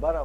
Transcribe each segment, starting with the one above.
12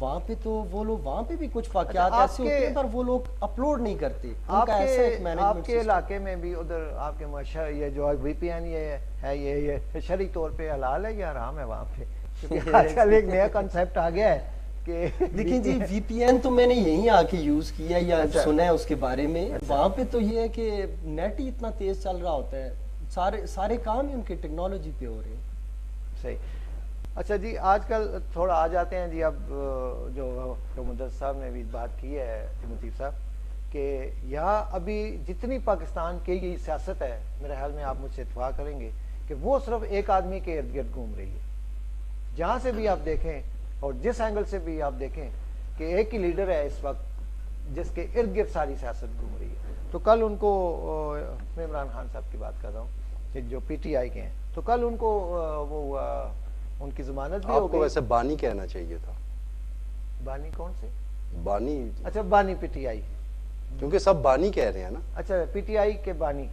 وہاں پہ تو وہ لوگ وہاں پہ بھی کچھ واقعات اچھا، ایسے ہوتے ہیں پر وہ لوگ اپلوڈ نہیں کرتے. ان کا ایسا ایک آپ مینجمنٹ کے علاقے میں بھی ادھر آپ کے یہ جو وی پی این یہ ہے یہ شرعی طور پہ حلال ہے یا حرام ہے وہاں پہ؟ کیونکہ آج کل ایک نیا کنسیپٹ آ گیا ہے کہ دیکھیں جی وی پی این تو میں نے یہیں آ کے یوز کیا یا سنا ہے اس کے بارے میں. وہاں پہ تو یہ ہے کہ نیٹ ہی اتنا تیز چل رہا ہوتا ہے, سارے کام ہی ان کے ٹیکنالوجی پہ ہو رہے ہیں. صحیح. اچھا جی آج کل تھوڑا آ جاتے ہیں جی. اب جو مدرس صاحب نے بھی بات کی ہے مطیف صاحب کہ یہاں ابھی جتنی پاکستان کی یہ سیاست ہے میرے خیال میں آپ مجھ سے اتفاق کریں گے کہ وہ صرف ایک آدمی کے ارد گرد گھوم رہی ہے. جہاں سے بھی آپ دیکھیں اور جس اینگل سے بھی آپ دیکھیں کہ ایک ہی لیڈر ہے اس وقت جس کے ارد گرد ساری سیاست گھوم رہی ہے. تو کل ان کو میں عمران خان صاحب کی بات کر رہا ہوں جو پی ٹی آئی کے ہیں, تو کل ان کو وہ ان کی ضمانت بھی ہو گئی. آپ کو ویسے بانی کہنا چاہیے تھا. بانی کون سے؟ بانی, اچھا بانی پی ٹی آئی, کیونکہ سب بانی کہہ رہے ہیں نا. اچھا پی ٹی آئی کے بانی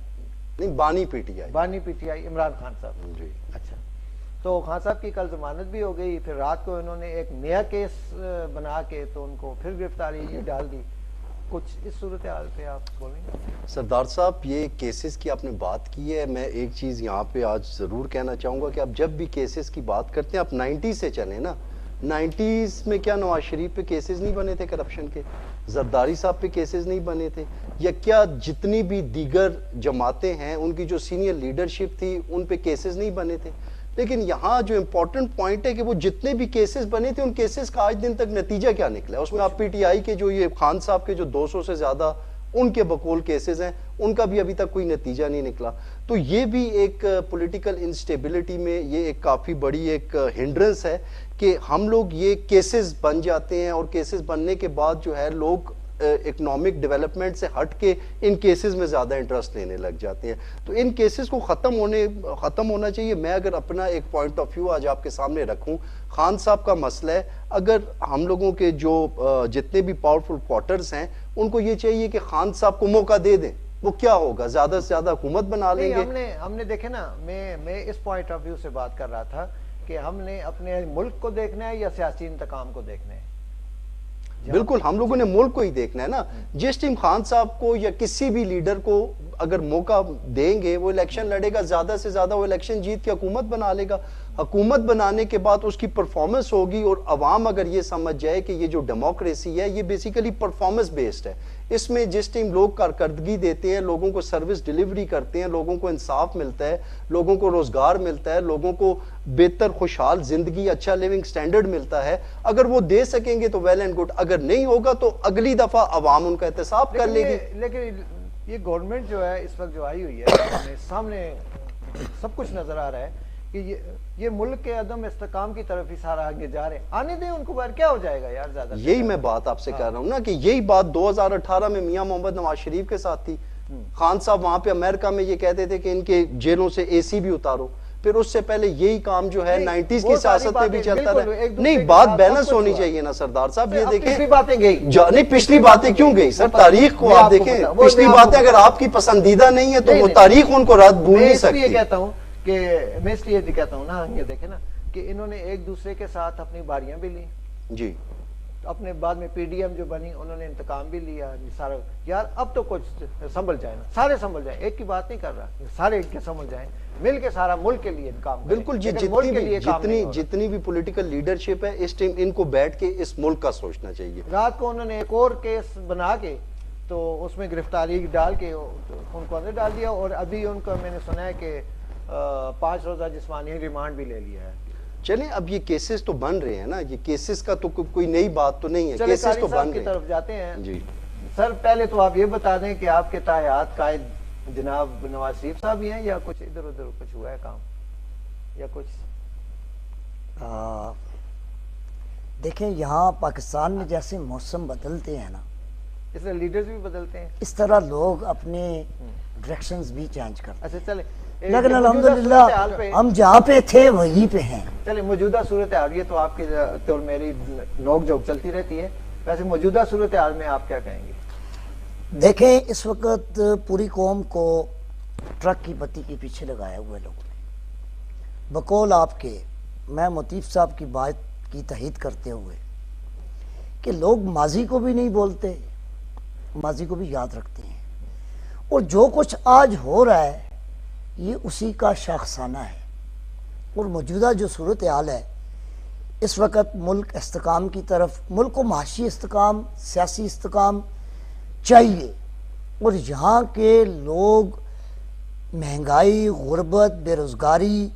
نہیں, بانی پی ٹی آئی, بانی P T I Imran Khan صاحب. جی اچھا تو خان صاحب کی کل ضمانت بھی ہو گئی, پھر رات کو انہوں نے ایک نیا کیس بنا کے تو ان کو پھر گرفتاری ڈال دی. کچھ اس صورتحال پہ آپ بولیں گے؟ سردار صاحب یہ کیسز کی آپ نے بات کی ہے, میں ایک چیز یہاں پہ آج ضرور کہنا چاہوں گا کہ آپ جب بھی کیسز کی بات کرتے ہیں آپ 90 سے چلیں نا. 90s میں کیا نواز شریف پہ کیسز نہیں بنے تھے کرپشن کے, زرداری صاحب پہ کیسز نہیں بنے تھے, یا کیا جتنی بھی دیگر جماعتیں ہیں ان کی جو سینئر لیڈرشپ تھی ان پہ کیسز نہیں بنے تھے. لیکن یہاں جو امپورٹنٹ پوائنٹ ہے کہ وہ جتنے بھی کیسز بنے تھے ان کیسز کا آج دن تک نتیجہ کیا نکلا ہے. اس میں آپ پی ٹی آئی کے جو یہ خان صاحب کے جو 200 سے زیادہ ان کے بقول کیسز ہیں ان کا بھی ابھی تک کوئی نتیجہ نہیں نکلا. تو یہ بھی ایک پولیٹیکل انسٹیبلٹی میں یہ ایک کافی بڑی ایک ہنڈرنس ہے کہ ہم لوگ یہ کیسز بن جاتے ہیں اور کیسز بننے کے بعد جو ہے لوگ اکنامک ڈیولپمنٹ سے ہٹ کے ان کیسز میں زیادہ انٹرسٹ لینے لگ جاتے ہیں. تو ان کیسز کو ختم ہونا چاہیے. میں اگر اپنا ایک پوائنٹ آف ویو آج آپ کے سامنے رکھوں, خان صاحب کا مسئلہ ہے, اگر ہم لوگوں کے جو جتنے بھی پاورفل کوارٹرز ہیں ان کو یہ چاہیے کہ خان صاحب کو موقع دے دیں, وہ کیا ہوگا زیادہ سے زیادہ حکومت بنا لیں گے. ہم نے دیکھے نا, میں اس پوائنٹ آف ویو سے بات کر رہا تھا کہ ہم نے اپنے ملک کو دیکھنا ہے یا سیاسی انتقام کو دیکھنا ہے. بالکل ہم لوگوں نے ملک کو ہی دیکھنا ہے نا. جس ٹیم خان صاحب کو یا کسی بھی لیڈر کو اگر موقع دیں گے وہ الیکشن لڑے گا, زیادہ سے زیادہ وہ الیکشن جیت کے حکومت بنا لے گا. حکومت بنانے کے بعد اس کی پرفارمنس ہوگی اور عوام اگر یہ سمجھ جائے کہ یہ جو ڈیموکریسی ہے یہ بیسیکلی پرفارمنس بیسڈ ہے, اس میں جس ٹیم لوگ کارکردگی دیتے ہیں, لوگوں کو سروس ڈیلیوری کرتے ہیں, لوگوں کو انصاف ملتا ہے, لوگوں کو روزگار ملتا ہے, لوگوں کو بہتر خوشحال زندگی اچھا لیونگ سٹینڈرڈ ملتا ہے, اگر وہ دے سکیں گے تو ویل اینڈ گڈ. اگر نہیں ہوگا تو اگلی دفعہ عوام ان کا احتساب کر لے گی. لیکن یہ گورنمنٹ جو ہے اس وقت جو آئی ہوئی ہے سامنے سب کچھ نظر آ رہا ہے کہ یہ ملک کے عدم استحکام کی طرف ہی سارا آگے جا رہے ہیں. آنے دیں ان کو باہر, کیا ہو جائے گا یار زیادہ. یہی میں بات آپ سے کر رہا ہوں نا کہ یہی بات 2018 میں میاں محمد نواز شریف کے ساتھ تھی. خان صاحب وہاں پہ امریکہ میں یہ کہتے تھے کہ ان کے جیلوں سے اے سی بھی اتارو. پھر اس سے پہلے یہی کام جو ہے 90s کی سیاست میں بھی چلتا رہا. نہیں, بات بیلنس ہونی چاہیے نا سردار صاحب. یہ دیکھیں پچھلی باتیں گئی, نہیں پچھلی باتیں کیوں گئی سر, تاریخ کو آپ دیکھیں. پچھلی باتیں اگر آپ کی پسندیدہ نہیں ہے تو وہ تاریخ ان کو رد بھول نہیں سکتی. میں کہتا ہوں کہ میں اس لیے کہتا ہوں نا, یہ دیکھیں نا کہ انہوں نے ایک دوسرے کے ساتھ اپنی باریاں بھی لی جی, اپنے بعد میں پی ڈی ایم جو بنی انہوں نے انتقام بھی لیا. سارا یار اب تو کچھ سنبھل جائے نا, سارے سنبھل جائیں. ایک کی بات نہیں کر رہا, سارے ایک کے سنبھل جائیں, مل کے سارا ملک کے لیے کام کریں. بالکل جی, جتنی بھی پولیٹیکل لیڈرشپ ہے اس ٹائم ان کو بیٹھ کے اس ملک کا سوچنا چاہیے. رات کو انہوں نے ایک اور کیس بنا کے تو اس میں گرفتاری ڈال کے ان کو اندر ڈال دیا, اور ابھی ان کا میں نے سنا ہے کہ 5 روزہ جسمانی ریمانڈ بھی لے لیا ہے. چلیں اب یہ کیسز تو بن رہے ہیں نا, یہ کیسز کا تو کوئی نئی بات تو نہیں ہے, کیسز تو بن رہے ہیں. کی طرف جاتے ہیں جی سر, پہلے تو آپ یہ بتا دیں کہ آپ کے تاحیات قائد جناب نواز شریف صاحب ہی ہیں یا کچھ ادھر ادھر کچھ ہوا ہے کام یا کچھ؟ دیکھیں یہاں پاکستان میں جیسے موسم بدلتے ہیں نا, اس طرح لیڈرز بھی بدلتے ہیں, اس طرح لوگ اپنے ڈائریکشنز بھی چینج کرتے ہیں. اچھا چلے, لیکن الحمدللہ ہم جہاں پہ تھے وہیں پہ ہیں. چلے موجودہ صورتحال, یہ تو آپ کی اور میری نوک جھوک چلتی رہتی ہے, ویسے موجودہ صورتحال میں آپ کیا کہیں گے؟ دیکھیں اس وقت پوری قوم کو ٹرک کی بتی کے پیچھے لگایا ہوئے لوگوں نے. بقول آپ کے, میں مطیف صاحب کی بات کی تائید کرتے ہوئے کہ لوگ ماضی کو بھی نہیں بولتے، ماضی کو بھی یاد رکھتے ہیں، اور جو کچھ آج ہو رہا ہے یہ اسی کا شاخسانہ ہے۔ اور موجودہ جو صورتحال ہے اس وقت ملک استحکام کی طرف، ملک کو معاشی استحکام، سیاسی استحکام چاہیے، اور یہاں کے لوگ مہنگائی، غربت، بے روزگاری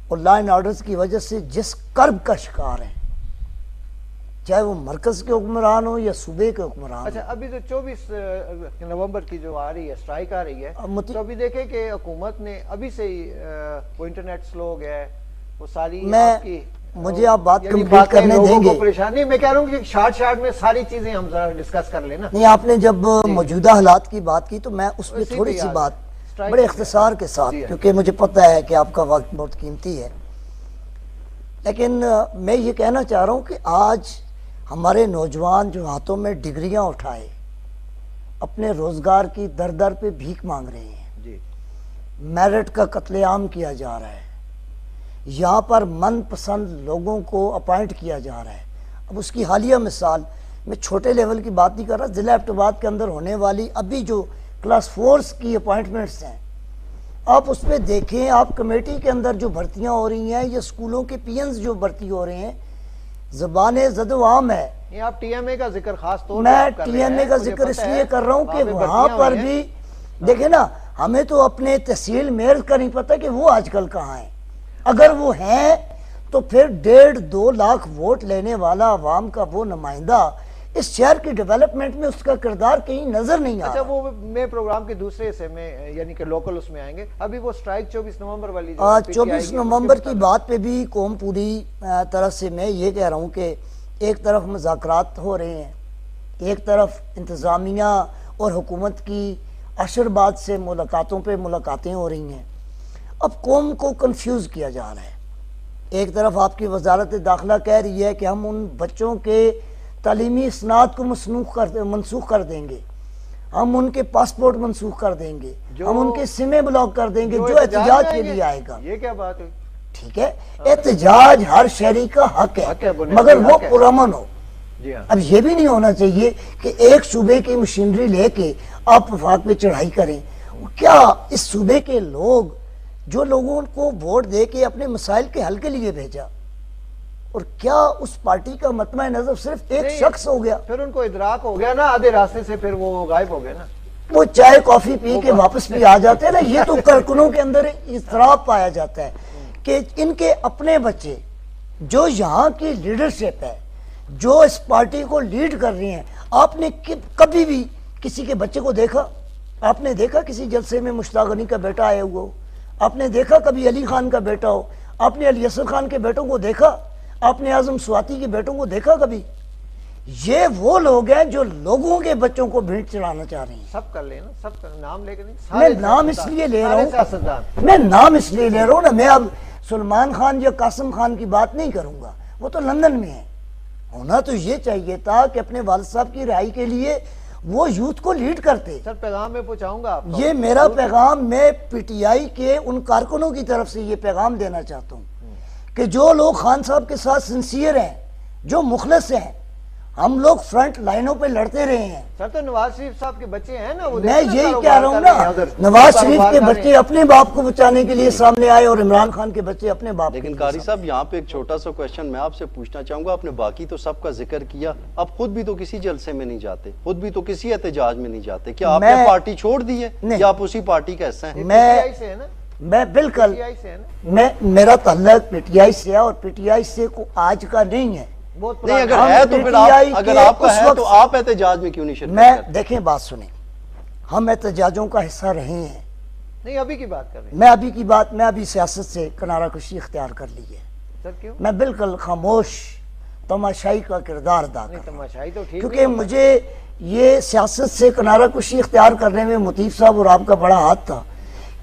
اور لا اینڈ آرڈرز کی وجہ سے جس کرب کا شکار ہیں، چاہے وہ مرکز کے حکمران ہوں یا صوبے کے حکمران اچھا، ابھی تو 24 نومبر کی جو آ رہی ہے اسٹرائک آ رہی ہے، تو ابھی دیکھیں کہ حکومت نے ابھی سے ہی وہ انٹرنیٹ سلو ہو گیا ہے، وہ ساری آپ کی مجھے آپ بات یعنی کمپلیٹ کرنے لوگوں دیں کو گے؟ پریشانی، میں کہہ رہا ہوں کہ شارٹ میں ساری چیزیں ہم ذرا ڈسکس کر لیں نا۔ نہیں، آپ نے جب موجودہ حالات کی بات کی تو میں اس پہ اسی تھوڑی پہ سی یاد بات ہے، اسٹرائک بڑے پہ اختصار کے ساتھ، جی ہاں۔ کیونکہ مجھے پتہ ہے کہ آپ کا وقت بہت قیمتی ہے، لیکن میں یہ کہنا چاہ رہا ہوں کہ آج ہمارے نوجوان جو ہاتھوں میں ڈگریاں اٹھائے اپنے روزگار کی در در پہ بھیک مانگ رہے ہیں، جی، میرٹ کا قتل عام کیا جا رہا ہے، یہاں پر من پسند لوگوں کو اپائنٹ کیا جا رہا ہے۔ اب اس کی حالیہ مثال، میں چھوٹے لیول کی بات نہیں کر رہا، ضلع ایبٹ آباد کے اندر ہونے والی ابھی جو کلاس 4 کی اپوائنٹمنٹس ہیں، آپ اس پہ دیکھیں، آپ کمیٹی کے اندر جو بھرتیاں ہو رہی ہیں یا اسکولوں کے پی اینز جو بھرتی ہو رہے ہیں، زبان زد و عام ہے۔ یہ آپ ٹی ایم اے کا ذکر خاص طور میں ٹی ایم اے کا ذکر اس لیے کر رہا ہوں کہ وہاں پر بھی دیکھیں نا، ہمیں تو اپنے تحصیل میئر کا نہیں پتہ کہ وہ آج کل کہاں ہیں، اگر وہ ہیں تو پھر 1.5-2 لاکھ ووٹ لینے والا عوام کا وہ نمائندہ اس شہر کی ڈیولپمنٹ میں اس کا کردار کہیں نظر نہیں آ اچھا، رہا۔ وہ میں پروگرام کے دوسرے حصے میں یعنی کہ لوکل اس میں آئیں گے، ابھی وہ اسٹرائک 24 نومبر والی جو آج PTI 24 کی، نومبر کی بات پہ بھی قوم پوری طرح سے میں یہ کہہ رہا ہوں کہ ایک طرف مذاکرات ہو رہے ہیں، ایک طرف انتظامیہ اور حکومت کی عشر بعد سے ملاقاتوں پہ ملاقاتیں ہو رہی ہیں، اب قوم کو کنفیوز کیا جا رہا ہے۔ ایک طرف آپ کی وزارت داخلہ کہہ رہی ہے کہ ہم ان بچوں کے تعلیمی اسناد کو منسوخ کر دیں گے، ہم ان کے پاسپورٹ منسوخ کر دیں گے، ہم ان کے سمیں بلاک کر دیں گے جو احتجاج کے لیے آئے گا۔ یہ کیا بات ہے؟ ٹھیک ہے، احتجاج ہر شہری کا حق ہے مگر وہ پرامن ہو۔ جی ہاں، اب یہ بھی نہیں ہونا چاہیے کہ ایک صوبے کی مشینری لے کے آپ وفاق پہ چڑھائی کریں۔ کیا اس صوبے کے لوگ جو لوگوں کو ووٹ دے کے اپنے مسائل کے حل کے لیے بھیجا، اور کیا اس پارٹی کا مطمع نظر صرف ایک شخص ہو گیا؟ پھر ان کو ادراک ہو گیا نا آدھے راستے سے، پھر وہ غائب ہو گئے نا۔ وہ چائے کافی پی کے واپس بھی آ جاتے ہیں نا۔ یہ تو کارکنوں کے اندر اضطراب پایا جاتا ہے کہ ان کے اپنے بچے جو یہاں کی لیڈرشپ ہے، جو اس پارٹی کو لیڈ کر رہی ہیں، آپ نے کبھی بھی کسی کے بچے کو دیکھا؟ آپ نے دیکھا کسی جلسے میں مشتاق غنی کا بیٹا آیا ہوا ہو؟ آپ نے دیکھا کبھی علی خان کا بیٹا ہو؟ آپ نے علی اصغر خان کے بیٹوں کو دیکھا؟ آپ نے اعظم سواتی کے بیٹوں کو دیکھا کبھی؟ یہ وہ لوگ ہیں جو لوگوں کے بچوں کو بھیٹ چڑھانا چاہ رہے ہیں۔ سب کر لینا، سب کا نام لے کے نہیں، میں نام اس لیے لے رہا سیاستدان۔ ہوں، میں نام اس لیے لے رہا ہوں نا، میں اب سلمان خان یا قاسم خان کی بات نہیں کروں گا، وہ تو لندن میں ہے۔ ہونا تو یہ چاہیے تھا کہ اپنے والد صاحب کی رہائی کے لیے وہ یوتھ کو لیڈ کرتے۔ سر پیغام میں پہنچاؤں گا آپ کو۔ یہ میرا پیغام، میں پی ٹی آئی کے ان کارکنوں کی طرف سے یہ پیغام دینا چاہتا ہوں کہ جو لوگ خان صاحب کے ساتھ سنسیئر ہیں، جو مخلص ہیں، ہم لوگ فرنٹ لائنوں پہ لڑتے رہے ہیں۔ سر تو نواز شریف صاحب کے بچے ہیں نا، وہ میں یہی کہہ رہا ہوں نا، نواز شریف کے بچے اپنے باپ کو بچانے کے لیے سامنے آئے اور عمران خان کے بچے اپنے باپ۔ لیکن قاری صاحب یہاں پہ ایک چھوٹا سا کویشچن میں آپ سے پوچھنا چاہوں گا، آپ نے باقی تو سب کا ذکر کیا، اب خود بھی تو کسی جلسے میں نہیں جاتے، خود بھی تو کسی احتجاج میں نہیں جاتے، کیا آپ نے پارٹی چھوڑ دی ہے یا آپ اسی پارٹی کا حصہ ہیں؟ میں بالکل، میرا تعلق پی ٹی آئی سے ہے اور پی ٹی آئی سے آج کا نہیں ہے۔ نہیں، اگر ہے تو پھر اگر آپ کا ہے تو آپ احتجاج میں کیوں نہیں شرکت میں کرتے؟ دیکھیں بات سنیں، ہم احتجاجوں کا حصہ رہے ہیں۔ نہیں، ابھی کی بات کر رہے ہیں۔ میں ابھی سیاست سے کنارہ کشی اختیار کر لی ہے۔ سر کیوں؟ میں بالکل خاموش تماشائی کا کردار ادا کر رہا ہوں، تماشائی تو ٹھیک، کیونکہ مجھے یہ سیاست سے کنارہ کشی اختیار کرنے میں مطیف صاحب اور آپ کا بڑا ہاتھ تھا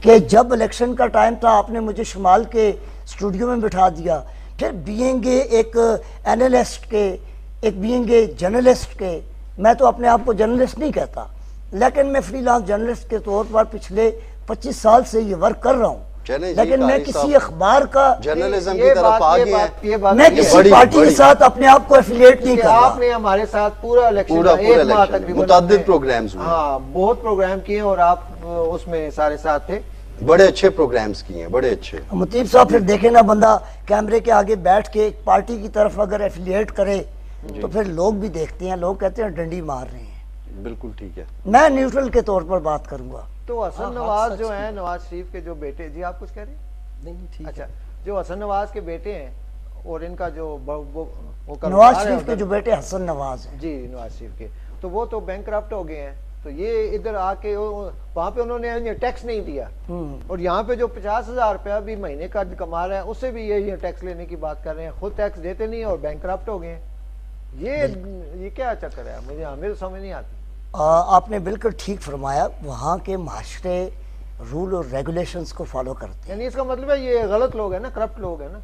کہ جب الیکشن کا ٹائم تھا آپ نے مجھے شمال کے اسٹوڈیو میں بٹھا دیا، پھر بینگ ایک اینالسٹ کے، ایک بینگ جرنلسٹ کے، میں تو اپنے آپ کو جرنلسٹ نہیں کہتا لیکن میں فری لانس جرنلسٹ کے طور پر پچھلے 25 سال سے یہ ورک کر رہا ہوں۔ چلیں جی لیکن میں قاری کسی صاحب اخبار کا جرنلزم یہ کی طرف بات- آ یہ گئے بات- ہیں یہ بات- میں یہ کسی بڑی- پارٹی کے بڑی- ساتھ اپنے آپ کو ایفیلیٹ نہیں کہ کر آپ رہا. نے ہمارے ساتھ پورا الیکشن پورا ایک ماہ الیکشن تقریباً متعدد آپ نے- پروگرامز ہوئے. ہاں بہت پروگرام کیے اور آپ اس میں سارے ساتھ تھے. بڑے اچھے پروگرامز کیے ہیں, بڑے اچھے. مطیب صاحب پھر دیکھیں نا, بندہ کیمرے کے آگے بیٹھ کے ایک پارٹی کی طرف اگر ایفیلیٹ کرے تو پھر لوگ بھی دیکھتے ہیں, لوگ کہتے ہیں ڈنڈی مار رہے ہیں. بالکل ٹھیک ہے. میں نیوٹرل کے طور پر بات کروں گا. تو حسن ہاں، نواز سچ جو کی. ہیں, نواز شریف کے جو بیٹے, جی آپ کچھ کہہ رہے ہیں؟ نہیں ٹھیک اچھا, ہے. جو حسن نواز کے بیٹے ہیں اور ان کا جو وہ نواز شریف کے جو بیٹے حسن نواز ہیں, جی نواز شریف کے, تو وہ تو بینک کرپٹ ہو گئے ہیں. تو یہ ادھر آ کے وہاں پہ انہوں نے ٹیکس نہیں دیا, اور یہاں پہ جو 50,000 روپیہ بھی مہینے کا کما رہا ہے اس سے بھی یہ ٹیکس لینے کی بات کر رہے ہیں, خود ٹیکس دیتے نہیں اور بینک کرپٹ ہو گئے ہیں. یہ کیا چکر ہے, ہمیں تو سمجھ نہیں آتی. آپ نے بالکل ٹھیک فرمایا. وہاں کے معاشرے رول اور ریگولیشنز کو فالو کرتے ہیں. یعنی اس کا مطلب ہے یہ غلط لوگ ہیں نا, کرپٹ لوگ ہیں نا.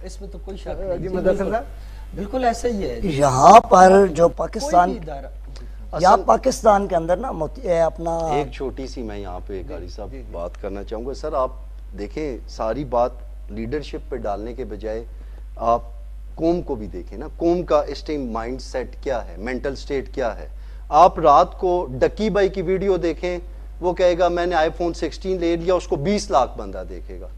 اس میں تو کوئی شک جی نہیں. مدثر بالکل- صاحب, بالکل ایسا ہی ہے. یہاں پر جو کوئی پاکستان, بھی ادارہ. یہاں پاکستان کے اندر نا اپنا ایک چھوٹی سی میں یہاں پہ قاری صاحب بات کرنا چاہوں گا. سر آپ دیکھیں, ساری بات لیڈرشپ پہ ڈالنے کے بجائے آپ قوم کو بھی دیکھیں نا. قوم کا اس ٹائم مائنڈ سیٹ کیا ہے, مینٹل سٹیٹ کیا ہے. آپ رات کو ڈکی بائی کی ویڈیو دیکھیں, وہ کہے گا میں نے آئی فون 16 لے لیا, اس کو 20 لاکھ بندہ دیکھے گا.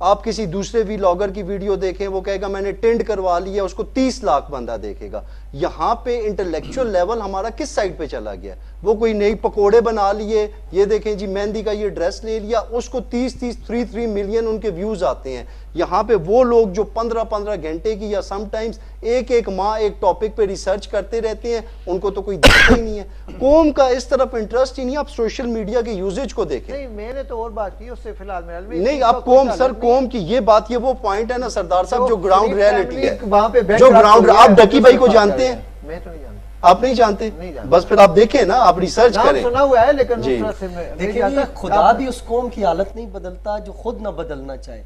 آپ کسی دوسرے ویلاگر کی ویڈیو دیکھیں, وہ کہے گا میں نے ٹینڈ کروا لیا, اس کو 30 لاکھ بندہ دیکھے گا. یہاں پہ انٹلیکچوئل لیول ہمارا کس سائڈ پہ چلا گیا؟ وہ کوئی نئی پکوڑے بنا لیے, یہ دیکھیں جی مہندی کا یہ ڈریس لے لیا, اس کو 30 ملین ان کے ویوز آتے ہیں. یہاں پہ وہ لوگ جو 15 گھنٹے کی یا سم ٹائمز ایک ماہ ایک ٹاپک پہ ریسرچ کرتے رہتے ہیں, ان کو تو کوئی دیکھتا ہی نہیں ہے. قوم کا اس طرف انٹرسٹ ہی نہیں. آپ سوشل میڈیا کے یوزیج کو دیکھیں. نہیں میں نے تو اور بات کی اس سے فی الحال میرا نہیں آپ قوم, سر قوم کی یہ بات, یہ وہ پوائنٹ ہے نا سردار صاحب جو گراؤنڈ ریئلٹی ہے, وہاں پہ جو گراؤنڈ. آپ ڈکی بھائی کو جانتے ہیں؟ میں تو نہیں جانتا. آپ نہیں جانتے؟ نہیں جانتا. بس پھر آپ دیکھیں نا, آپ ریسرچ نام کریں. سنا ہوا ہے لیکن جی. اس طرح سے میں نہیں دیکھیں جانتا. یہ خدا بھی اس قوم کی حالت نہیں بدلتا جو خود نہ بدلنا چاہے.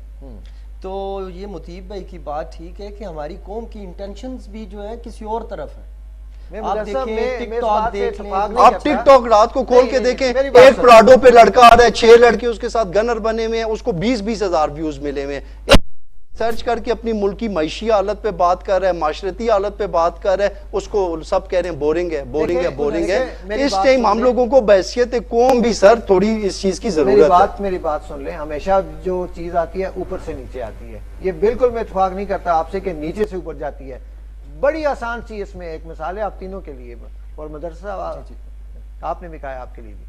تو یہ مطیب بھائی کی بات ٹھیک ہے کہ ہماری قوم کی انٹینشنز بھی جو ہے کسی اور طرف ہیں. آپ دیکھیں ٹک ٹاک دیکھ لیں, آپ ٹک ٹاک رات کو کھول کے دیکھیں, میری بات ایک سنو. پراڈو پہ لڑکا آ رہا ہے, 6 لڑکے اس کے ساتھ گنر بنے ہوئے ہیں, اس کو 20 ہزار ویوز ملے ہوئے ہیں. سرچ کر کے اپنی ملکی معیشی حالت پہ بات کر رہا ہے, معاشرتی حالت پہ بات کر رہا ہے, اس کو سب کہہ رہے ہیں بورنگ ہے, بورنگ ہے, بورنگ ہے. اس ٹائم ہم لوگوں کو بحیثیت قوم بھی سر تھوڑی اس چیز کی ضرورت ہے. میری بات سن لیں. ہمیشہ جو چیز آتی ہے اوپر سے نیچے آتی ہے. یہ بالکل میں اتفاق نہیں کرتا آپ سے کہ نیچے سے اوپر جاتی ہے. بڑی آسان چیز اس میں ایک مثال ہے آپ تینوں کے لیے اور مدرسہ آپ نے بھی کہا آپ کے لیے بھی.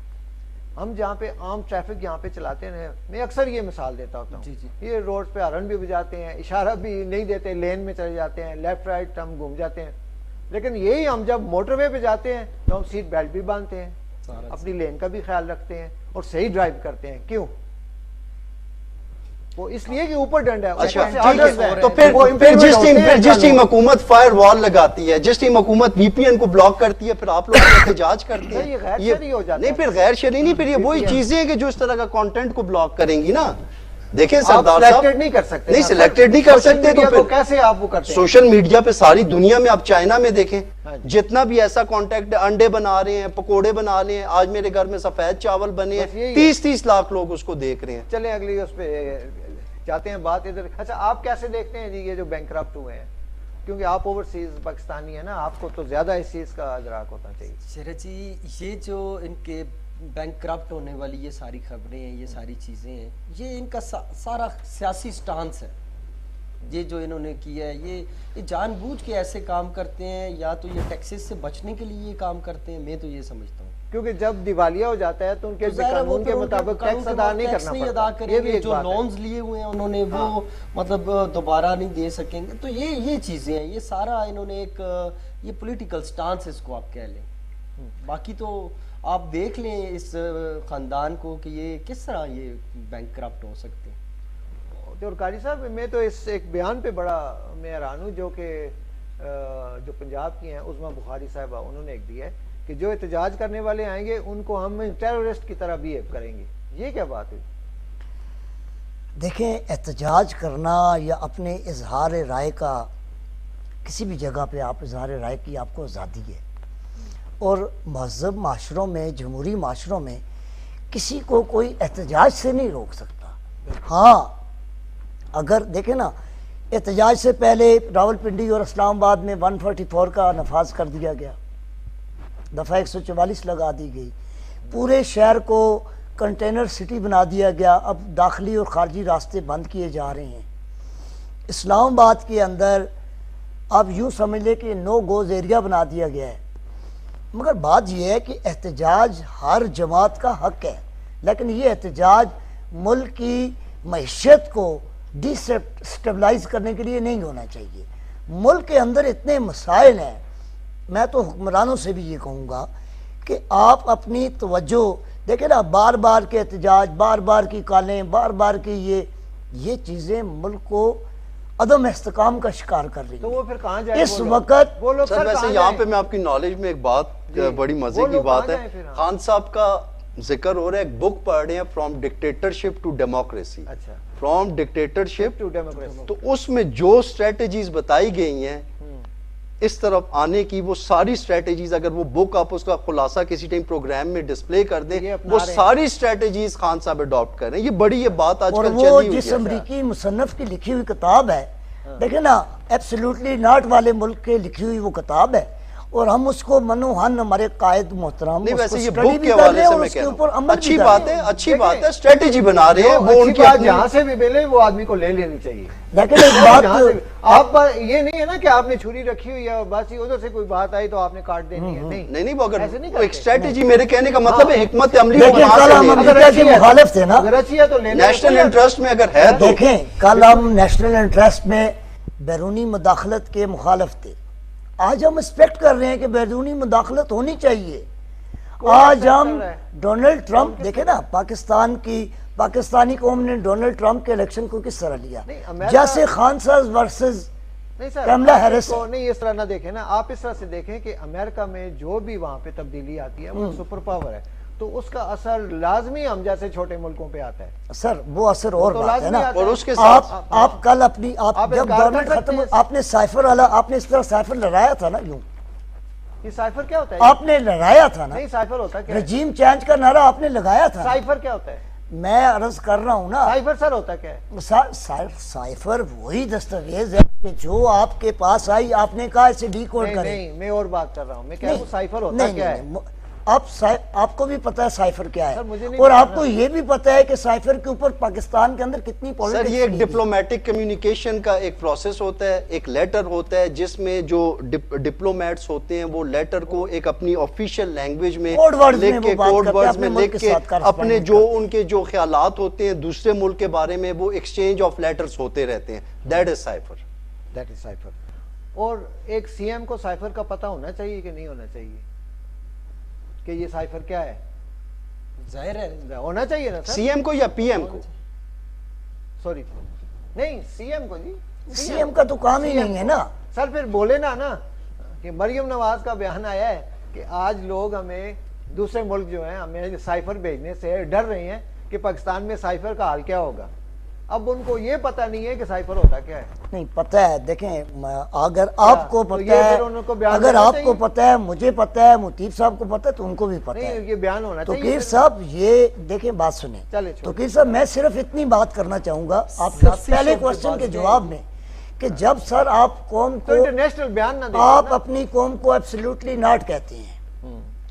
ہم جہاں پہ عام ٹریفک یہاں پہ چلاتے ہیں, میں اکثر یہ مثال دیتا ہوتا ہوں, یہ روڈ پہ ہارن بھی بجاتے ہیں, اشارہ بھی نہیں دیتے, لین میں چلے جاتے ہیں, لیفٹ رائٹ ہم گھوم جاتے ہیں. لیکن یہی ہم جب موٹر وے پہ جاتے ہیں تو ہم سیٹ بیلٹ بھی باندھتے ہیں, اپنی لین کا بھی خیال رکھتے ہیں اور صحیح ڈرائیو کرتے ہیں. کیوں؟ وہ اس لیے کہ اوپر ڈنڈا ہے. اچھا اوپر سے ٹھیک orders ہے, ہیں. تو وہ پھر implement جس ٹیم حکومت فائر وال لگاتی ہے, جس ٹیم حکومت وی پی این کو بلاک کرتی ہے, پھر آپ لوگ احتجاج کرتے نہیں, یہ ہیں. غیر شرعی ہو جاتا نہیں ہے. پھر غیر شرعی نہیں, پھر یہ وہی چیزیں ہیں کہ جو اس طرح کا کانٹینٹ کو بلاک کریں گی نا. دیکھیں آپ سردار صاحب, selected نہیں کر سکتے. نہیں سلیکٹڈ نہیں کر سکتے, تو پھر پھر کیسے آپ وہ کرتے ہیں؟ سوشل میڈیا پہ ساری دنیا میں, آپ چائنا میں دیکھیں, جتنا بھی ایسا کانٹیکٹ, انڈے بنا رہے ہیں, پکوڑے بنا رہے ہیں, آج میرے گھر میں سفید چاول بنے ہیں, 30 لاکھ لوگ اس کو دیکھ رہے ہیں. چلیں اگلی اس پہ جاتے ہیں بات ادھر. اچھا آپ کیسے دیکھتے ہیں جی یہ جو بینک کرپٹ ہوئے ہیں, کیونکہ آپ اوورسیز پاکستانی ہیں نا, آپ کو تو زیادہ اس چیز کا ادراک ہونا چاہیے. شرح جی یہ جو ان کے بینک کرپٹ ہونے والی یہ ساری خبریں ہیں, یہ ساری چیزیں ہیں, یہ ان کا سارا سیاسی سٹانس ہے. یہ جو انہوں نے کیا ہے, یہ جان بوجھ کے ایسے کام کرتے ہیں, یا تو یہ ٹیکسز سے بچنے کے لیے یہ کام کرتے ہیں. میں تو یہ سمجھتا ہوں کیونکہ جب دیوالیہ ہو جاتا ہے تو ان کے قانون کے مطابق ٹیکس ادا نہیں کرنا پڑتا. یہ بھی جو لونز لیے ہوئے ہیں انہوں نے وہ مطلب دوبارہ نہیں دے سکیں گے. تو یہ چیزیں ہیں, یہ سارا انہوں نے ایک یہ پولیٹیکل سٹانس اس کو آپ کہہ لیں. باقی تو آپ دیکھ لیں اس خاندان کو کہ یہ کس طرح یہ بینک کرپٹ ہو سکتے ہیں. اور قاری صاحب میں تو اس ایک بیان پہ بڑا میں حیران ہوں جو کہ جو پنجاب کی ہیں عظمیٰ بخاری صاحبہ, انہوں نے ایک دیا ہے کہ جو احتجاج کرنے والے آئیں گے ان کو ہم ٹیرورسٹ کی طرح بیہیو کریں گے. یہ کیا بات ہے؟ دیکھیں احتجاج کرنا یا اپنے اظہار رائے کا, کسی بھی جگہ پہ آپ اظہار رائے کی آپ کو آزادی ہے, اور مہذب معاشروں میں, جمہوری معاشروں میں کسی کو کوئی احتجاج سے نہیں روک سکتا. ہاں اگر دیکھیں نا احتجاج سے پہلے راولپنڈی اور اسلام آباد میں 144 کا نفاذ کر دیا گیا، دفعہ 144 لگا دی گئی، پورے شہر کو کنٹینر سٹی بنا دیا گیا، اب داخلی اور خارجی راستے بند کیے جا رہے ہیں۔ اسلام آباد کے اندر اب یوں سمجھ لے کہ نو گوز ایریا بنا دیا گیا ہے۔ مگر بات یہ ہے کہ احتجاج ہر جماعت کا حق ہے، لیکن یہ احتجاج ملک کی معیشت کو ڈی سٹیبلائز کرنے کے لیے نہیں ہونا چاہیے۔ ملک کے اندر اتنے مسائل ہیں، میں تو حکمرانوں سے بھی یہ کہوں گا کہ آپ اپنی توجہ دیکھیں نا، بار بار کے احتجاج، بار بار کی کالیں، بار بار کی یہ چیزیں ملک کو عدم استحکام کا شکار کر رہی ہیں۔ تو وہ پھر کہاں جائے اس وقت وہ لوگ سر ویسے یہاں پہ میں آپ کی نالج میں ایک بات بڑی مزے کی بات ہے، خان صاحب کا ذکر ہو رہا ہے، ایک بک پڑھ رہے ہیں فرام ڈکٹیٹرشپ ٹو ڈیموکریسی، اچھا فرام ڈکٹیٹرشپ ٹو ڈیموکریسی، تو اس میں جو سٹریٹجیز بتائی گئی ہیں اس طرف آنے کی، وہ ساری سٹریٹجیز اگر وہ بک آپ اس کا خلاصہ کسی ٹائم پروگرام میں ڈسپلے کر دیں، وہ ساری سٹریٹجیز خان صاحب اڈاپٹ کر رہے ہیں۔ یہ بڑی یہ بات آج اور کل وہ چلی ہوئی جس ہے۔ امریکی مصنف کی لکھی ہوئی کتاب ہے، دیکھیں نا ایبسلیوٹلی ناٹ والے ملک کے لکھی ہوئی وہ کتاب ہے، اور ہم اس کو منو ہن ہمارے قائد محترم نہیں اس کو ویسے یہ اسٹڈی بک بھی کے کر حوالے رہے ہیں سے اور میں اس کہہ کے رہا اوپر ہوں عمل اچھی بھی کر بات رہے ہے، ہیں۔ اچھی بات ہے، اسٹریٹجی بنا رہے ہیں، وہ ان اچھی کی بات اپنی جہاں سے بھی ملے وہ آدمی کو لے لینی چاہیے۔ لیکن ایک بات آپ یہ نہیں ہے نا کہ آپ نے چھری رکھی ہوئی ہے اور بس ادھر سے کوئی بات آئی تو آپ نے کاٹ دینی ہے، نہیں وہ اگر ایسے نہیں وہ ایک کرتے۔ اسٹریٹجی، میرے کہنے کا مطلب ہے حکمت عملی کو دیکھیں وہاں کل سے ہم لے لیں۔ امریکہ کے مخالف تھے نا، اگر اچھی ہے تو لے لیں۔ نیشنل انٹرسٹ میں اگر ہے تو دیکھیں کل ہم نیشنل انٹرسٹ میں بیرونی مداخلت کے مخالف تھے، آج ہم ایکسپیکٹ کر رہے ہیں کہ بیرونی مداخلت ہونی چاہیے۔ آج ہم ڈونلڈ ٹرمپ دیکھیں نا، پاکستانی قوم نے ڈونلڈ ٹرمپ کے الیکشن کو کس طرح لیا، جیسے خان صاحب ورسز نہیں سر، کیملا ہیرس کو نہیں اس طرح نہ دیکھیں نا، آپ اس طرح سے دیکھیں کہ امریکہ میں جو بھی وہاں پہ تبدیلی آتی ہے وہ سپر پاور ہے، تو اس کا اثر لازمی ہم جیسے چھوٹے ملکوں پہ آتا ہے۔ سر وہ اثر اور تو بات ہے لازمی نا، آتا ہے۔ اور اس کے ساتھ آپ کل اپنی آپ جب گورنمنٹ ختم آپ نے سائفر والا آپ نے اس طرح سائفر لڑایا تھا نا، یوں یہ سائفر کیا ہوتا ہے؟ آپ نے لڑایا تھا نا، نہیں سائفر ہوتا کیا ہے؟ رجیم چینج کا نعرہ آپ نے لگایا تھا۔ سائفر کیا ہوتا ہے؟ میں عرض کر رہا ہوں نا، سائفر سر ہوتا کیا ہے؟ سائفر وہی دستاویز ہے کہ جو آپ کے پاس آئی آپ نے کہا اسے ڈی کوڈ کریں۔ نہیں میں اور بات کر رہا ہوں، میں کہہ رہا ہوں سائفر ہوتا کیا ہے؟ آپ کو بھی پتا ہے سائفر کیا سر، مجھے ہے، نہیں اور پتا آپ کو یہ بھی پتا ہے کہ سائفر کے اوپر پاکستان کے اندر کتنی سر پالیٹکس یہ ایک ڈپلومیٹک کمیونیکیشن کا ایک پروسیس ہوتا ہے، ایک لیٹر ہوتا ہے جس میں جو ڈپلومیٹس ہوتے ہیں وہ لیٹر کو ایک اپنی آفیشیل لینگویج میں کوڈ ورڈز میں لکھ وہ کے بات کوڈ کرتے ہیں، ورڈز اپنے میں ملک لکھ کے کے ساتھ اپنے جو ان کے جو خیالات ہوتے ہیں دوسرے ملک کے بارے میں وہ ایکسچینج آف لیٹرز ہوتے رہتے ہیں، that is cipher. That is cipher. اور ایک سی ایم کو سائفر کا پتہ ہونا چاہیے کہ نہیں ہونا چاہیے کہ یہ سائفر کیا ہے؟ ظاہر ہے ہونا چاہیے نا سر؟ سی ایم کو یا پی ایم کو؟ سوری نہیں سی ایم کو، جی سی ایم کا تو کام ہی نہیں ہے نا۔ سر پھر بولے نا کہ مریم نواز کا بیان آیا ہے کہ آج لوگ ہمیں دوسرے ملک جو ہیں ہمیں سائفر بھیجنے سے ڈر رہے ہیں کہ پاکستان میں سائفر کا حال کیا ہوگا۔ اب ان کو یہ پتہ نہیں ہے کہ سائفر ہوتا کیا ہے۔ نہیں پتہ ہے، دیکھیں اگر آپ کو تو یہ پتہ پھر ان کو ہے، بیان اگر کرنا آپ کو چاہیے۔ پتہ ہے، مجھے پتہ ہے، مطیب صاحب کو پتہ ہے، تو ان کو بھی پتہ ہے۔ نہیں یہ بیان ہونا چاہیے۔ توقیر صاحب یہ دیکھیں بات سنیں، چلے چھوڑ۔ توقیر صاحب میں صرف اتنی بات کرنا چاہوں گا آپ کے پہلے کوسچن کے جواب میں کہ جب سر آپ قوم تو کو انٹرنیشنل بیان نہ دیں آپ اپنی قوم کو ایبسلیوٹلی ناٹ کہتے ہیں،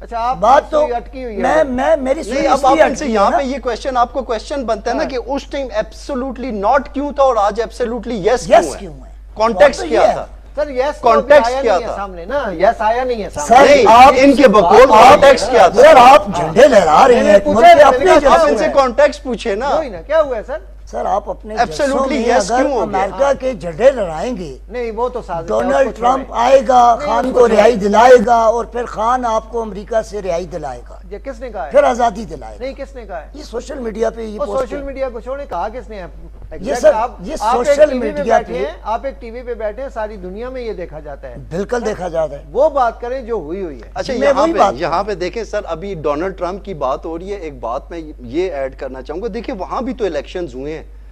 اچھا آپ بات تو اٹکی ہوئی ہے۔ میں میری سوئی نہیں اب اس آپ لیے ان سے اٹکی یہاں ہے پہ نا، یہ کویسچن آپ کو کویسچن بنتا ہے نا کہ اس ٹائم ایبسولوٹلی ناٹ کیوں تھا اور آج ایبسولوٹلی یس یس کیوں کیوں ہے، کانٹیکسٹ بات تو کیا یہ ہے۔ تھا؟ سر یس Context آیا کیا نہیں ہے تھا؟ سامنے نا، یس آیا نہیں ہے سر سامنے۔ نہیں آپ ان کے بقول کانٹیکسٹ کیا تھا؟ سر آپ جھنڈے لہرا رہے ہیں ایک ملک کے اپنے آپ جلسوں ان سے میں۔ کانٹیکسٹ پوچھے نا۔ وہی نا کیا ہوا ہے سر؟ سر آپ اپنے جلسوں Absolutely میں yes اگر کیوں ہو گیا؟ امریکہ کے جھنڈے لہرائیں گے، نہیں وہ تو سازش ہے، اس ڈونلڈ کو ٹرمپ چھوڑیں۔ آئے گا، نہیں، خان اس کو کو رہائی دلائے گا، اور پھر خان آپ کو امریکہ سے رہائی دلائے گا، یہ کس نے کہا ہے؟ پھر آزادی دلائے گا۔ نہیں کس نے کہا ہے؟ یہ سوشل میڈیا پہ یہ اور پوسٹ سوشل میڈیا کو چھوڑے کہا کس نے ہے؟ یہ سر آپ یہ ایک سوشل ٹی وی پہ میڈیا بیٹھے پہ ہیں، آپ ایک ٹی وی پہ بیٹھے ہیں، ساری دنیا میں یہ دیکھا جاتا ہے۔ بالکل دیکھا جاتا ہے۔ وہ بات کریں جو ہوئی ہے۔ اچھا میں وہی بات یہاں پہ دیکھیں سر ابھی ڈونلڈ ٹرمپ کی بات ہو رہی ہے، ایک بات میں یہ ایڈ کرنا چاہوں گا، دیکھیں وہاں بھی تو الیکشنز ہوئے ہیں،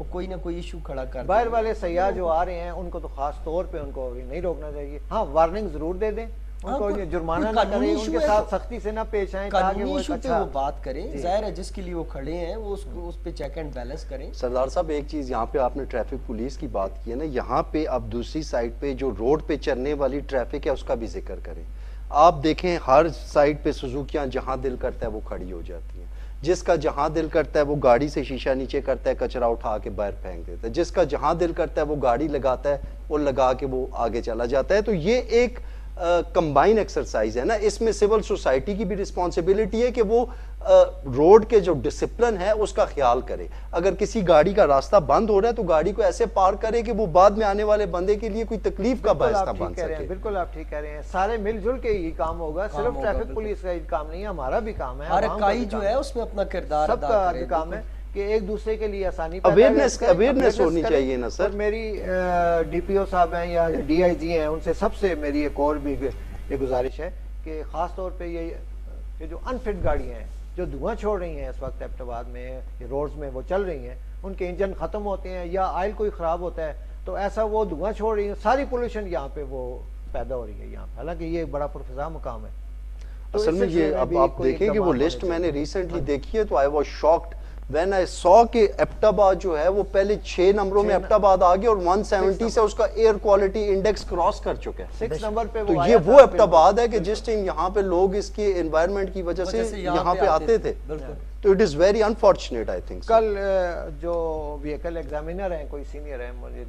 وہ کوئی نہ کوئی ایشو کھڑا کر باہر والے سیاح جو آ رہے ہیں ان کو تو خاص طور پہ ان کو نہیں روکنا چاہیے. ہاں وارننگ ضرور دے دیں ان کو, جرمانہ نہ کریں, ان کے ساتھ سختی سے نہ پیش آئیں تاکہ وہ ایک اچھا وہ بات کریں. ظاہر ہے جس کے لیے وہ کھڑے ہیں وہ اس پہ چیک اینڈ بیلنس کریں. سردار صاحب ایک چیز یہاں پہ آپ نے ٹریفک پولیس کی بات کی ہے نا, یہاں پہ اب دوسری سائڈ پہ جو روڈ پہ چلنے والی ٹریفک ہے اس کا بھی ذکر کریں. آپ دیکھیں ہر سائڈ پہ سوزوکیاں جہاں دل کرتا ہے وہ کھڑی ہو جاتی ہیں. جس کا جہاں دل کرتا ہے وہ گاڑی سے شیشہ نیچے کرتا ہے, کچرا اٹھا کے باہر پھینک دیتا ہے. جس کا جہاں دل کرتا ہے وہ گاڑی لگاتا ہے, وہ لگا کے وہ آگے چلا جاتا ہے. تو یہ ایک کمبائن ایکسرسائز ہے نا, اس میں سول سوسائٹی کی بھی رسپانسبلٹی ہے کہ وہ روڈ کے جو ڈسپلن ہے اس کا خیال کرے. اگر کسی گاڑی کا راستہ بند ہو رہا ہے تو گاڑی کو ایسے پار کرے کہ وہ بعد میں آنے والے بندے کے لیے کوئی تکلیف کا باعث نہ بن سکے. بالکل آپ ٹھیک کہہ رہے ہیں, سارے مل جل کے یہ کام ہوگا, صرف ٹریفک پولیس کا کام نہیں ہے, ہمارا بھی کام ہے. ہر اکائی جو ہے اس میں اپنا کردار سب کا کام ہے کہ ایک دوسرے کے لیے آسانی اویئرنیس ہونی چاہیے نا سر. میری ڈی پی او صاحب ہیں یا ڈی آئی جی ہیں, ان سے سب سے میری ایک اور بھی یہ گزارش ہے کہ خاص طور پہ یہ جو انفٹ گاڑیاں ہیں جو دھواں چھوڑ رہی ہیں اس وقت ایبٹ آباد میں روڈز میں وہ چل رہی ہیں, ان کے انجن ختم ہوتے ہیں یا آئل کوئی خراب ہوتا ہے تو ایسا وہ دھواں چھوڑ رہی ہیں, ساری پولوشن یہاں پہ وہ پیدا ہو رہی ہے یہاں پہ, حالانکہ یہ ایک بڑا پرفضا مقام ہے. اصل میں یہ اب آپ دیکھیں کہ وہ لسٹ میں نے ریسنٹلی دیکھی ہے تو I was shocked when I saw کہ ایبٹ آباد جو ہے وہ پہلے 6 نمبروں میں ایبٹ آباد آ گیا اور 170 سے اس کا ایئر کوالٹی انڈیکس کراس کر چکا ہے. 6 نمبر پہ تو یہ وہ ایبٹ آباد ہے کہ جس ٹائم یہاں پہ لوگ اس کے انوائرمنٹ کی وجہ سے یہاں پہ آتے تھے. تو it is very unfortunate I think. کل جو ویکل ایگزامینر ہیں کوئی سینئر ہیں, مجھے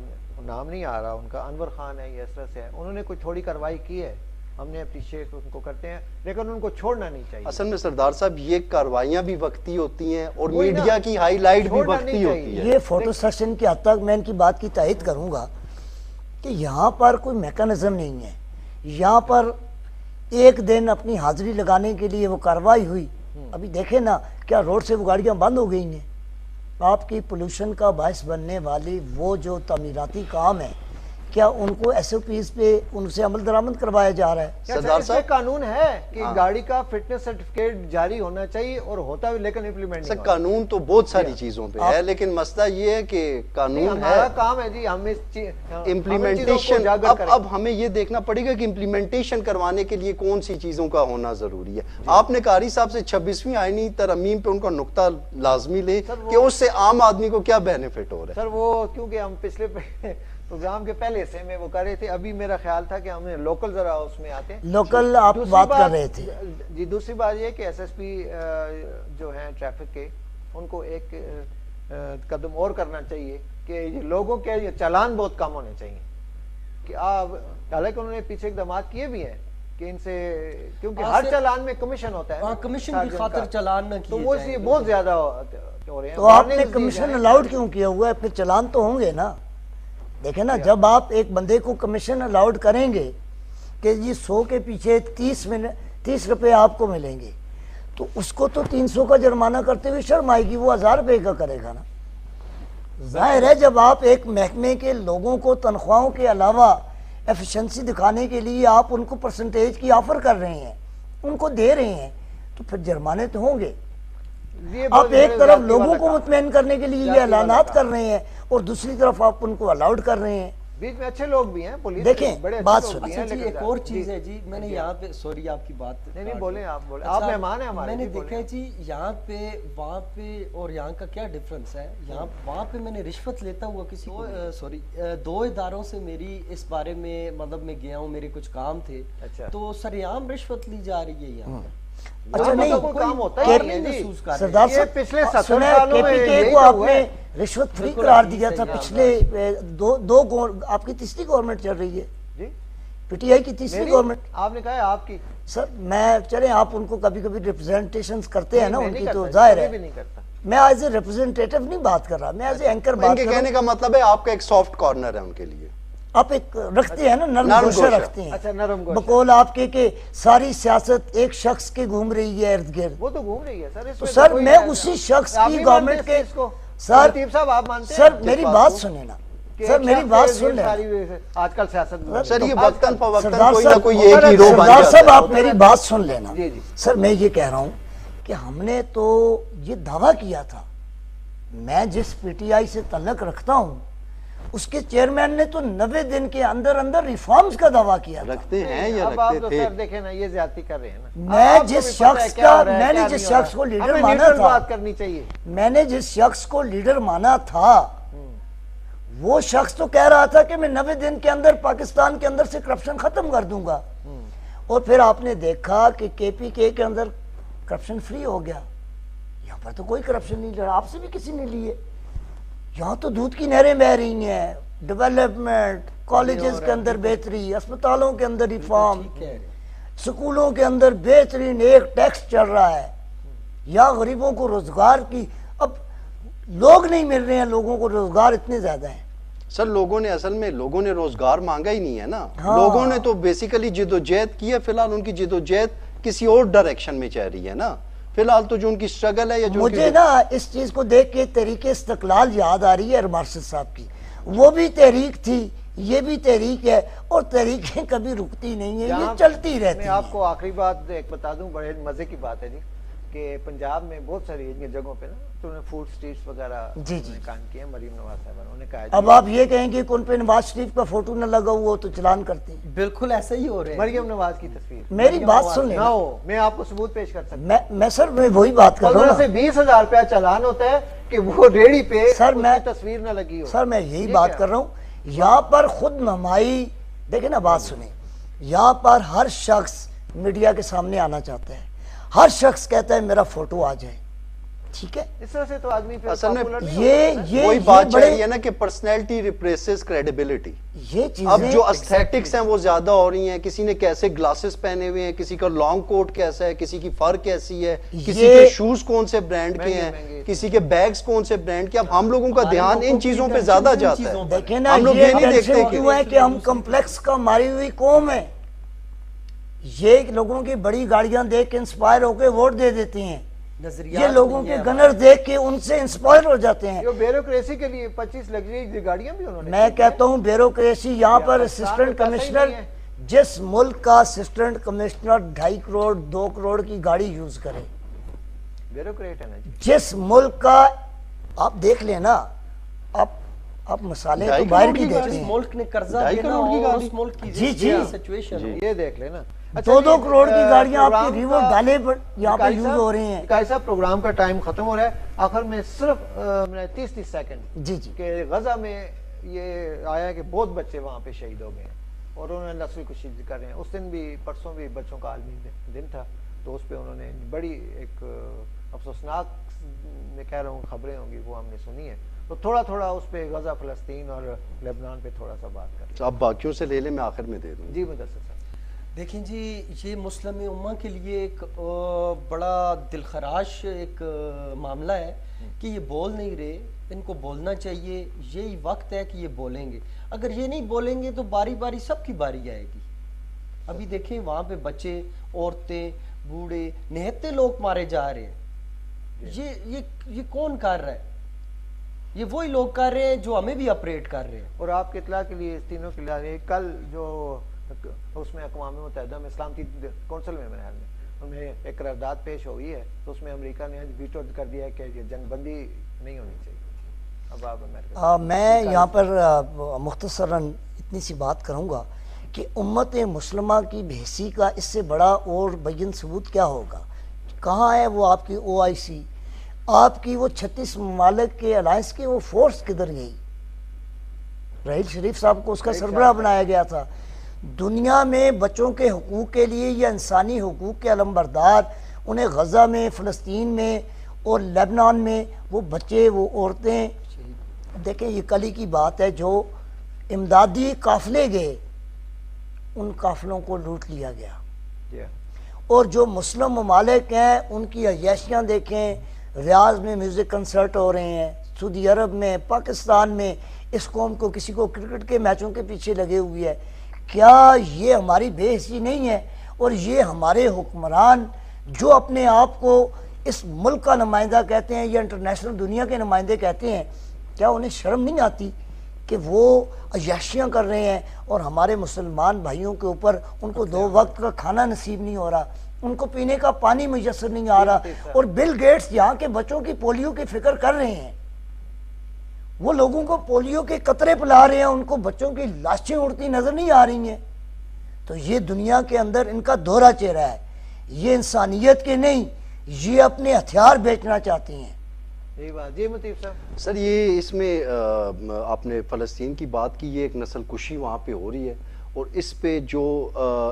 نام نہیں آ رہا ان کا, انور خان ہے یا اس طرح سے ہے, انہوں نے کوئی تھوڑی کارروائی کی ہے, ہم نے اپریشیٹ ان کو کرتے ہیں, لیکن ان کو چھوڑنا نہیں چاہیے. اصل میں سردار صاحب یہ کاروائیاں بھی وقتی ہوتی ہیں اور میڈیا کی ہائی لائٹ بھی وقتی ہوتی ہے. یہ فوٹو سیشن کی حد تک میں ان کی بات کی تائید کروں گا کہ یہاں پر کوئی میکانزم نہیں ہے. یہاں پر ایک دن اپنی حاضری لگانے کے لیے وہ کارروائی ہوئی, ابھی دیکھیں نا کیا روڈ سے وہ گاڑیاں بند ہو گئی ہیں. آپ کی پولوشن کا باعث بننے والی وہ جو تعمیراتی کام ہے کیا ان کو ایس او پیز پہ ان سے عمل درآمد کروایا جا رہا ہے؟ سردار صاحب قانون ہے کہ گاڑی کا فٹنس سرٹیفکیٹ جاری ہونا چاہیے اور ہوتا ہے لیکن امپلیمنٹ نہیں. قانون تو بہت ساری چیزوں پہ ہے لیکن مسئلہ یہ ہے کہ قانون ہے, ہمارا کام ہے جی, ہم امپلیمنٹیشن. اب ہمیں یہ دیکھنا پڑے گا کہ امپلیمنٹیشن کروانے کے لیے کون سی چیزوں کا ہونا ضروری ہے. آپ نے قاری صاحب سے 26ویں آئینی ترمیم پہ ان کا نقطہ لازمی لے کہ اس سے عام آدمی کو کیا بینیفٹ ہو رہا ہے. سر وہ کیونکہ ہم پچھلے پروگرام کے پہلے سے میں وہ کر رہے تھے, ابھی میرا خیال تھا کہ ہمیں لوکل ذرا اس میں آتے ہیں. لوکل آپ بات کر رہے تھے جی. دوسری بات یہ کہ ایس ایس پی جو ہیں ٹریفک کے, ان کو ایک قدم اور کرنا چاہیے کہ لوگوں کے چالان بہت کم ہونے چاہیے. کہ حالانکہ انہوں نے پیچھے اقدامات کیے بھی ہیں کہ ان سے, کیونکہ ہر چالان میں کمیشن ہوتا ہے, کمیشن کی خاطر چالان نہ کیے تو وہ بہت زیادہ ہو رہے ہیں. تو آپ نے کمیشن الاؤڈ کیوں کیا ہوا ہے؟ پھر چالان تو ہوں گے نا. دیکھیں نا, جب آپ ایک بندے کو کمیشن الاؤڈ کریں گے کہ جی 100 کے پیچھے 30 روپے آپ کو ملیں گے, تو اس کو تو 300 کا جرمانہ کرتے ہوئے شرم آئے گی, وہ 1000 روپے کا کرے گا نا. ظاہر ہے جب آپ ایک محکمے کے لوگوں کو تنخواہوں کے علاوہ ایفیشنسی دکھانے کے لیے آپ ان کو پرسنٹیج کی آفر کر رہے ہیں, ان کو دے رہے ہیں, تو پھر جرمانے تو ہوں گے. آپ ایک طرف لوگوں کو مطمئن کرنے کے لیے یہ اعلانات کر رہے ہیں اور دوسری طرف آپ ان کو الاؤڈ کر رہے ہیں. بیچ میں اچھے لوگ بھی ہیں, پولیس دیکھیں بات سنیں. اچھا جی, ایک اور چیز ہے جی, میں نے یہاں پہ سوری آپ کی بات نہیں بولیں, آپ بولیں, آپ مہمان ہیں ہمارے. میں نے دیکھا جی یہاں پہ وہاں پہ اور یہاں کا کیا ڈفرنس ہے. یہاں وہاں پہ میں نے رشوت لیتا ہوا کسی کو, سوری 2 اداروں سے میری اس بارے میں مطلب میں گیا ہوں, میرے کچھ کام تھے, تو سریعام رشوت لی جا رہی ہے یہاں. اچھا نہیں, کام ہوتا ہے سردار صاحب پچھلے سنیں, کے پی کے کو آپ نے رشوت فری قرار دیا تھا پچھلے دو آپ کی تیسری گورنمنٹ چل رہی ہے جی, پی ٹی آئی کی تیسری گورنمنٹ. آپ نے کہا ہے آپ کی. سر میں چلیں آپ ان کو کبھی کبھی ریپرزینٹیشنز کرتے ہیں نا ان کی, تو ظاہر ہے میں ایز اے ریپرزینٹیٹیو نہیں بات کر رہا, میں ایز اے اینکر بات کر رہا ہوں. کہنے کا مطلب ہے آپ کا ایک سافٹ کارنر ہے ان کے لیے, آپ ایک رکھتے ہیں نا, نرم گوشہ رکھتے ہیں. اچھا, نرم گوشہ بقول آپ کے کہ ساری سیاست ایک شخص کے گھوم رہی ہے ارد گرد. وہ تو گھوم رہی ہے سر. تو سر میں اسی شخص کی گورنمنٹ کے, سر سر میری بات سنیں نا, سر میری بات سن لیں. آج کل سیاست سر یہ وقتاً فوقتاً کوئی نہ کوئی ایک ہیرو بن سردار جاتا صاحب ہے. آپ میری بات سن لینا. جی جی سر میں یہ کہہ رہا ہوں کہ ہم نے تو یہ دعویٰ کیا تھا میں جس پی ٹی آئی سے تعلق رکھتا ہوں اس کے چیئرمین نے تو 90 دن کے اندر اندر ریفارمز کا دعویٰ کیا تھا۔ رکھتے ہیں یا اب آپ رکھتے تو تھے؟ سر دیکھیں نا، یہ زیادتی کر رہے ہیں نا۔ میں جس شخص کا میں نے جس شخص کو لیڈر مانا تھا، بات کرنی چاہیے۔ میں نے جس شخص کو لیڈر مانا تھا وہ شخص تو کہہ رہا تھا کہ میں 90 دن کے اندر پاکستان کے اندر سے کرپشن ختم کر دوں گا، اور پھر آپ نے دیکھا کہ کے پی کے اندر کرپشن فری ہو گیا۔ یہاں پر تو کوئی کرپشن نہیں لڑا، آپ سے بھی کسی نے لیے۔ یہاں تو دودھ کی نہریں بہ رہی ہیں، ڈیولپمنٹ، کالجز کے اندر بہتری، اسپتالوں کے اندر ریفارم، سکولوں کے اندر بہترین ایک ٹیکس چل رہا ہے، یا غریبوں کو روزگار کی اب لوگ نہیں مل رہے ہیں، لوگوں کو روزگار اتنے زیادہ ہیں۔ سر لوگوں نے اصل میں لوگوں نے روزگار مانگا ہی نہیں ہے نا، ہاں۔ لوگوں نے تو بیسیکلی جدوجہد کی ہے، فی الحال ان کی جدوجہد کسی اور ڈائریکشن میں چل رہی ہے نا، فی الحال تو جو ان کی سٹرگل ہے یا جو مجھے نا اس چیز کو دیکھ کے تحریک استقلال یاد آ رہی ہے ارمارشد صاحب کی، وہ بھی تحریک تھی، یہ بھی تحریک ہے، اور تحریکیں کبھی رکتی نہیں ہیں، یہ چلتی رہتی میں ہیں۔ آپ کو آخری بات ایک بتا دوں، بڑے مزے کی بات ہے جی، کہ پنجاب میں بہت ساری جگہوں پہ نا تو انہوں نے فوڈ سٹریٹس وغیرہ قائم کیے ہیں۔ مریم نواز صاحبہ انہوں نے کہا اب آپ یہ کہیں گے کہ ان پہ نواز شریف کا فوٹو نہ لگا ہوا تو چلان کرتے ہیں۔ بالکل ایسا ہی ہو رہا ہے۔ مریم نواز کی تصویر میری بات سن لیں، نہ ہو، میں آپ کو ثبوت پیش کر سکتا ہوں۔ میں سر میں وہی بات کر رہا 15 ہوں سے 20,000 روپیہ چالان ہوتا ہے کہ وہ ریڑی پہ سر اس میں کی تصویر نہ لگی ہو۔ سر میں یہی بات کر رہا ہوں، یہاں پر خود نمائی دیکھیں نا، بات سنیں، یہاں پر ہر شخص میڈیا کے سامنے آنا چاہتا ہے، ہر شخص کہتا ہے میرا فوٹو آ جائے، ٹھیک ہے؟ اس طرح سے تو آدمی پھر اصل میں popular نہیں یہ وہی بات چل بڑے رہی ہے نا کہ پرسنالٹی ریپریسز کریڈیبلٹی۔ یہ اب چیزیں جو اسٹیٹکس ہیں وہ زیادہ ہو رہی ہیں، کسی نے کیسے گلاسز پہنے ہوئے ہیں، کسی کا لانگ کوٹ کیسا ہے، کسی کی فر کیسی ہے، کسی کے شوز کون سے برانڈ کے ہیں، کسی کے بیگز کون سے برانڈ کے۔ اب ہم لوگوں کا دھیان ان چیزوں پہ زیادہ جاتا ہے، دیکھیں نا، ہم لوگ یہ یہ نہیں دیکھتے ٹینشن کیوں ہے کہ ہم کمپلیکس کا ماری ہوئی قوم ہے، یہ لوگوں کی بڑی گاڑیاں دیکھ کے انسپائر ہو کے ووٹ دے دیتی ہیں، یہ لوگوں کے گنر دیکھ کے ان سے انسپائر ہو جاتے ہیں۔ جو بیوروکریسی کے لیے 25 لگژری گاڑیاں بھی انہوں نے، میں کہتا ہوں بیوروکریسی یہاں پر اسسٹنٹ کمشنر، جس ملک کا اسسٹنٹ کمشنر 2.5 کروڑ 2 کروڑ کی گاڑی یوز کرے، بیوروکریٹ ہے نا جی۔ جس ملک کا آپ دیکھ لیں نا، آپ مسالے تو باہر کی دیکھ لیں، ملک نے قرضہ دینا اور اس ملک کی جی سچویشن یہ دیکھ لینا، 2 کروڑ کی گاڑیاں آپ کی ریور ڈالے پر یہاں پہ یوز ہو رہی ہیں۔ ایسا پروگرام کا ٹائم ختم ہو رہا ہے، آخر میں صرف 30 سیکنڈ جی جی کہ غزہ میں یہ آیا ہے کہ بہت بچے وہاں پہ شہید ہو گئے ہیں اور انہوں نے نسل کشی کر رہے ہیں۔ اس دن بھی پرسوں بھی بچوں کا عالمی دن تھا، تو اس پہ انہوں نے بڑی ایک افسوسناک میں کہہ رہا ہوں خبریں ہوں گی وہ ہم نے سنی ہے، تو تھوڑا تھوڑا اس پہ غزہ فلسطین اور لبنان پہ تھوڑا سا بات کر تو اب باقیوں سے لے لیں، میں آخر میں دے دوں۔ جی مدثر صاحب۔ دیکھیں جی، یہ مسلم امہ کے لیے ایک بڑا دلخراش ایک معاملہ ہے کہ یہ بول نہیں رہے، ان کو بولنا چاہیے، یہی وقت ہے کہ یہ بولیں گے۔ اگر یہ نہیں بولیں گے تو باری باری سب کی باری آئے گی۔ ابھی دیکھیں وہاں پہ بچے، عورتیں، بوڑھے، نہتے لوگ مارے جا رہے ہیں۔ یہ کون کر رہا ہے؟ یہ وہی لوگ کر رہے ہیں جو ہمیں بھی اپریٹ کر رہے ہیں۔ اور آپ کے اطلاع کے لیے اس تینوں کے لیے کل جو اس میں اقوام متحدہ میں سلامتی کونسل میں میرے خیال میں ان میں ایک قرارداد پیش ہوئی ہے، تو اس میں امریکہ نے ویٹو کر دیا ہے کہ یہ جنگ بندی نہیں ہونی چاہیے۔ اب آپ امریکہ میں یہاں پر مختصراً اتنی سی بات کروں گا کہ امت مسلمہ کی بحثی کا اس سے بڑا اور بین ثبوت کیا ہوگا؟ کہاں ہے وہ آپ کی OIC، آپ کی وہ 36 ممالک کے الائنس کی وہ فورس کدھر گئی؟ راحیل شریف صاحب کو اس کا سربراہ بنایا گیا تھا۔ دنیا میں بچوں کے حقوق کے لیے یا انسانی حقوق کے علمبردار انہیں غزہ میں، فلسطین میں اور لبنان میں وہ بچے، وہ عورتیں، دیکھیں یہ کلی کی بات ہے، جو امدادی قافلے گئے ان قافلوں کو لوٹ لیا گیا، اور جو مسلم ممالک ہیں ان کی عیاشیاں دیکھیں، ریاض میں میوزک کنسرٹ ہو رہے ہیں، سعودی عرب میں، پاکستان میں، اس قوم کو کسی کو کرکٹ کے میچوں کے پیچھے لگے ہوئی ہے۔ کیا یہ ہماری بے حسی نہیں ہے؟ اور یہ ہمارے حکمران جو اپنے آپ کو اس ملک کا نمائندہ کہتے ہیں یا انٹرنیشنل دنیا کے نمائندے کہتے ہیں، کیا انہیں شرم نہیں آتی کہ وہ عیاشیاں کر رہے ہیں اور ہمارے مسلمان بھائیوں کے اوپر ان کو 2 وقت کا کھانا نصیب نہیں ہو رہا، ان کو پینے کا پانی میسر نہیں آ رہا، اور بل گیٹس یہاں کے بچوں کی پولیو کی فکر کر رہے ہیں؟ وہ لوگوں کو پولیو کے قطرے پلا رہے ہیں، ان کو بچوں کی لاشیں اڑتی نظر نہیں آ رہی ہیں. تو یہ دنیا کے اندر ان کا دوہرا چہرہ ہے. یہ انسانیت کے نہیں، یہ اپنے ہتھیار بیچنا چاہتی ہیں. جی مطیف صاحب. سر یہ اس میں آپ نے فلسطین کی بات کی، یہ ایک نسل کشی وہاں پہ ہو رہی ہے، اور اس پہ جو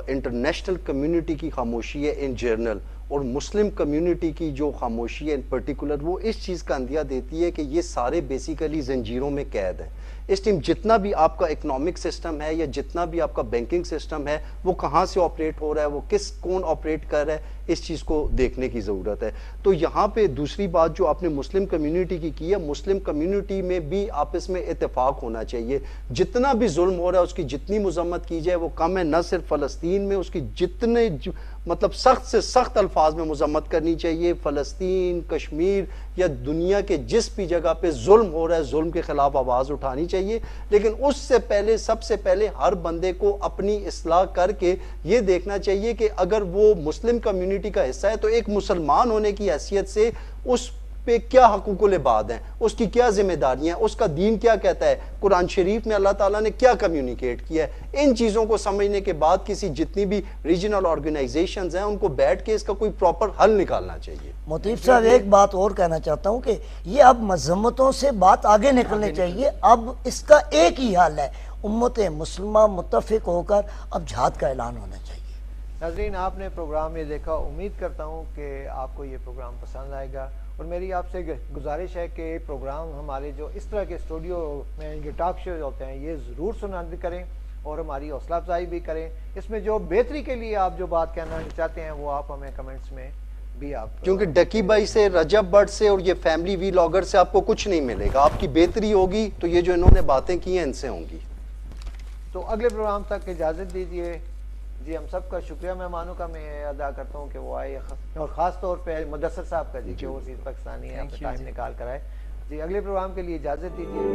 انٹرنیشنل کمیونٹی کی خاموشی ہے ان جنرل، اور مسلم کمیونٹی کی جو خاموشی ہے ان پرٹیکولر، وہ اس چیز کا اندیہ دیتی ہے کہ یہ سارے بیسیکلی زنجیروں میں قید ہیں. اس ٹائم جتنا بھی آپ کا اکنامک سسٹم ہے یا جتنا بھی آپ کا بینکنگ سسٹم ہے، وہ کہاں سے آپریٹ ہو رہا ہے، وہ کون آپریٹ کر رہا ہے، اس چیز کو دیکھنے کی ضرورت ہے. تو یہاں پہ دوسری بات جو آپ نے مسلم کمیونٹی کی ہے، مسلم کمیونٹی میں بھی آپس میں اتفاق ہونا چاہیے. جتنا بھی ظلم ہو رہا ہے اس کی جتنی مذمت کی جائے وہ کم ہے. نہ صرف فلسطین میں، اس کی جتنے مطلب سخت سے سخت الفاظ میں مذمت کرنی چاہیے. فلسطین، کشمیر یا دنیا کے جس بھی جگہ پہ ظلم ہو رہا ہے، ظلم کے خلاف آواز اٹھانی چاہیے. لیکن اس سے پہلے، سب سے پہلے ہر بندے کو اپنی اصلاح کر کے یہ دیکھنا چاہیے کہ اگر وہ مسلم کمیونٹی کا حصہ ہے تو ایک مسلمان ہونے کی حیثیت سے اس پہ کیا حقوق العباد ہیں، اس کی کیا ذمہ داریاں ہیں، اس کا دین کیا کہتا ہے، قرآن شریف میں اللہ تعالیٰ نے کیا کمیونیکیٹ کیا ہے. ان چیزوں کو سمجھنے کے بعد کسی جتنی بھی ریجنل آرگنائزیشنز ہیں ان کو بیٹھ کے اس کا کوئی پراپر حل نکالنا چاہیے. مطیف صاحب ایک بات اور کہنا چاہتا ہوں کہ یہ اب مذمتوں سے بات آگے نکلنے چاہیے. اب اس کا ایک ہی حل ہے، امت مسلمہ متفق ہو کر اب جہاد کا اعلان ہونا چاہیے. ناظرین، آپ نے پروگرام یہ دیکھا، امید کرتا ہوں کہ آپ کو یہ پروگرام پسند آئے گا، اور میری آپ سے گزارش ہے کہ پروگرام ہمارے جو اس طرح کے اسٹوڈیو میں جو ٹاک شو ہوتے ہیں یہ ضرور سننا بھی کریں اور ہماری حوصلہ افزائی بھی کریں. اس میں جو بہتری کے لیے آپ جو بات کہنا چاہتے ہیں وہ آپ ہمیں کمنٹس میں بھی آپ، کیونکہ ڈکی بھائی سے، رجب بٹ سے اور یہ فیملی وی لاگر سے آپ کو کچھ نہیں ملے گا. آپ کی بہتری ہوگی تو یہ جو انہوں نے باتیں کی ہیں ان سے ہوں گی. تو اگلے پروگرام تک اجازت دیجیے. جی ہم سب کا شکریہ مہمانوں کا میں ادا کرتا ہوں کہ وہ آئے، اور خاص طور پہ مدثر صاحب کا جی کہ وہ چیز پاکستانی ہے، ٹائم نکال کر آئے. جی اگلے پروگرام کے لیے اجازت دیجیے.